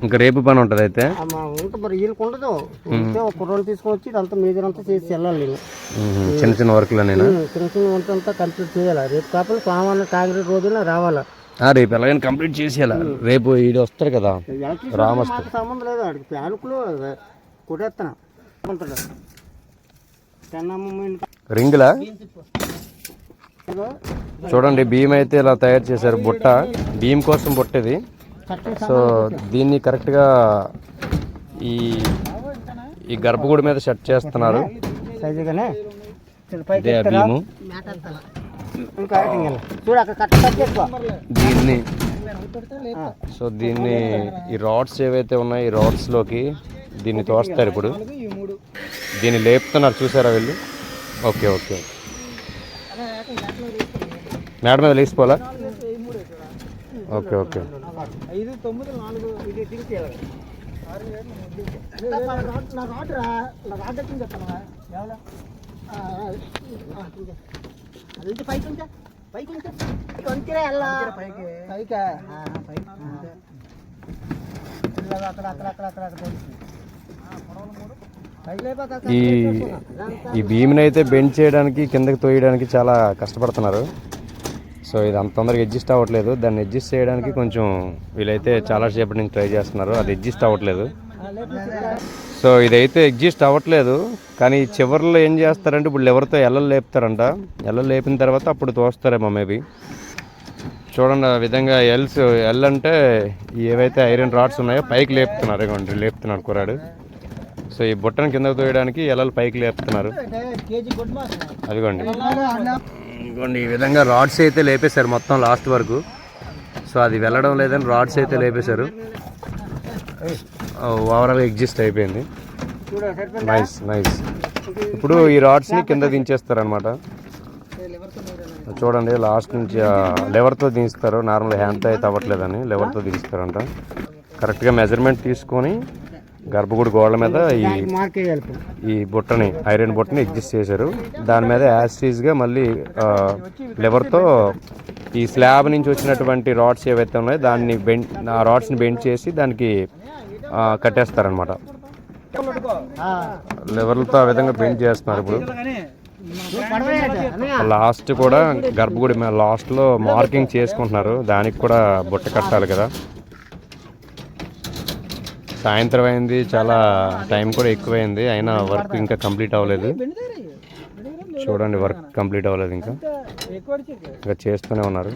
ఇంకా రేపు పని ఉంటుంది అయితే ఉంటుంది మరి వీళ్ళకి ఉండదు. ఒక కుర్రోని తీసుకొని వచ్చి ఇదంతా మేజర్ అంతా చేసి వెళ్ళాలి. చిన్న చిన్న వర్క్లు నేను చిన్న చిన్న వర్క్ అంతా కంప్లీట్ చేయాలి. రేపు కాకపోతే సామాన్య కాంగ్రెస్ రోజున రావాలా. రేపు ఎలాగైనా కంప్లీట్ చేసేయాలి. రేపు ఈడు వస్తారు కదా రామస్తు సంబంధం లేదు. వాడికి ప్యానుకులు కొట్టేస్తాను రింగులా చూడండి. బియ్యం అయితే ఇలా తయారు చేశారు. బుట్ట బియ్యం కోసం బుట్టది. సో దీన్ని కరెక్ట్గా ఈ గర్భగుడి మీద సెట్ చేస్తున్నారు. ఇదే బియ్యము. దీన్ని దీన్ని ఈ రాడ్స్ ఏవైతే ఉన్నాయో ఈ రాడ్స్లోకి దీన్ని తోస్తారు. ఇప్పుడు దీన్ని లేపుతున్నారు, చూసారా వీళ్ళు? ఓకే ఓకే, మేడ మీద లేచిపోలా. ఓకే ఓకే, ఈ భీమిని అయితే బెండ్ చేయడానికి కిందకి తోయడానికి చాలా కష్టపడుతున్నారు. సో ఇది అంత తొందరగా అడ్జస్ట్ అవ్వట్లేదు. దాన్ని అడ్జస్ట్ చేయడానికి కొంచెం వీళ్ళైతే చాలా సేపటి నుంచి ట్రై చేస్తున్నారు. అది అడ్జస్ట్ అవ్వట్లేదు. సో ఇదైతే అడ్జస్ట్ అవ్వట్లేదు. కానీ చివరిలో ఏం చేస్తారంటే ఇప్పుడు ఎవరితో ఎల్లలు లేపుతారంట. ఎల్లలు లేపిన తర్వాత అప్పుడు తోస్తారేమో మేబీ. చూడండి ఆ విధంగా ఎల్ అంటే ఏవైతే ఐరన్ రాడ్స్ ఉన్నాయో పైకి లేపుతున్నారు. ఇవ్వండి లేపుతున్నాడు కుర్రాడు. సో ఈ బుట్టను కిందకు తోయడానికి ఎల్లలు పైకి లేపుతున్నారు. అదిగోండి ఇదిగోండి ఈ విధంగా రాడ్స్ అయితే లేపేశారు మొత్తం లాస్ట్ వరకు. సో అది వెళ్ళడం లేదని రాడ్స్ అయితే లేపేశారు. ఓవరాల్గా ఎగ్జిస్ట్ అయిపోయింది. Nice nice. ఇప్పుడు ఈ రాడ్స్ని కింద దించేస్తారు అనమాట. చూడండి లాస్ట్ నుంచి లెవర్తో దించుతారు. నార్మల్ హ్యాండ్తో అయితే అవ్వట్లేదని లెవర్తో దించుతారంట. కరెక్ట్గా మెజర్మెంట్ తీసుకొని గర్భగుడి గోడల మీద ఈ బుట్టని ఐరన్ బుట్టని అడ్జస్ట్ చేశారు. దాని మీద యాసిడ్గా మళ్ళీ లెవర్తో ఈ స్లాబ్ నుంచి వచ్చినటువంటి రాడ్స్ ఏవైతే ఉన్నాయో దాన్ని ఆ రాడ్స్ని బెండ్ చేసి దానికి కట్టేస్తారనమాట. లెవర్లతో ఆ విధంగా బెండ్ చేస్తున్నారు. ఇప్పుడు లాస్ట్ కూడా గర్భగుడి మీద లాస్ట్లో మార్కింగ్ చేసుకుంటున్నారు. దానికి కూడా బుట్ట కట్టాలి కదా. సాయంత్రం అయింది, చాలా టైం కూడా ఎక్కువైంది. అయినా వర్క్ ఇంకా కంప్లీట్ అవ్వలేదు. చూడండి వర్క్ కంప్లీట్ అవ్వలేదు, ఇంకా చేస్తూనే ఉన్నారు.